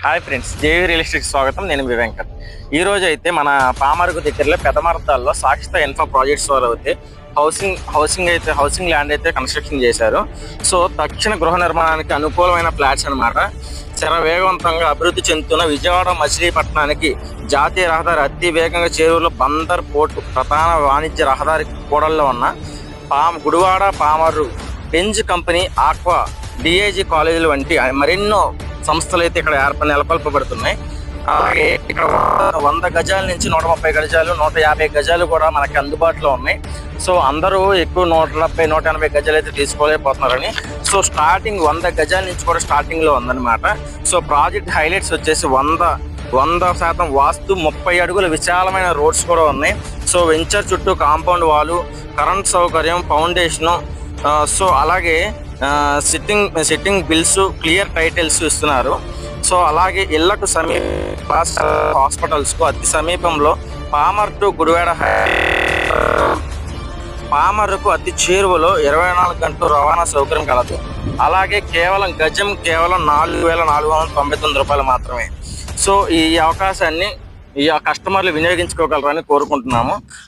Hi friends, JV real estate స్వాగతం. నేను మీ వెంకట్. ఈ రోజు అయితే మన పామరుగు దగ్గరలో పెదమర్దాల్లో సాక్షిత ఇన్ఫ్రా ప్రాజెక్ట్స్ వారు అయితే హౌసింగ్ ల్యాండ్ అయితే కన్స్ట్రక్షన్ చేశారు. సో తక్షణ గృహ నిర్మాణానికి అనుకూలమైన ఫ్లాట్స్ అనమాట. వేగవంతంగా అభివృద్ధి చెందుతున్న విజయవాడ మచిలీపట్నానికి జాతీయ రహదారి అతి వేగంగా చేరువలో బందర్ పోర్టు ప్రధాన వాణిజ్య రహదారి కూడల్లో ఉన్న Gudivada Pamarru benz company aqua DIG కాలేజీలు వంటి మరెన్నో సంస్థలు అయితే ఇక్కడ నెలకొల్పబడుతున్నాయి. అలాగే ఇక్కడ 100 గజాల నుంచి 130 గజాలు 150 గజాలు కూడా మనకి అందుబాటులో ఉన్నాయి. సో అందరూ ఎక్కువ 170 180 గజాలు అయితే తీసుకోలేకపోతున్నారని, సో స్టార్టింగ్ 100 గజాల నుంచి కూడా స్టార్టింగ్ లో ఉందన్నమాట. సో ప్రాజెక్ట్ హైలైట్స్ వచ్చేసి 100% వాస్తు, 30 అడుగుల విశాలమైన రోడ్స్ కూడా ఉన్నాయి. సో వెంచర్ చుట్టూ కాంపౌండ్ వాలు, కరెంట్ సౌకర్యం, ఫౌండేషను, సో అలాగే సిట్టింగ్ బిల్స్, క్లియర్ టైటిల్స్ ఇస్తున్నారు. సో అలాగే ఇళ్లకు సమీప హాస్పిటల్స్కు అతి సమీపంలో పామర్ టు గుడివాడ పామరుకు అతి చేరువలో 24 గంటలు రవాణా సౌకర్యం కలదు. అలాగే గజం కేవలం 4,499 రూపాయలు మాత్రమే. సో ఈ అవకాశాన్ని కస్టమర్లు వినియోగించుకోగలరని కోరుకుంటున్నాము.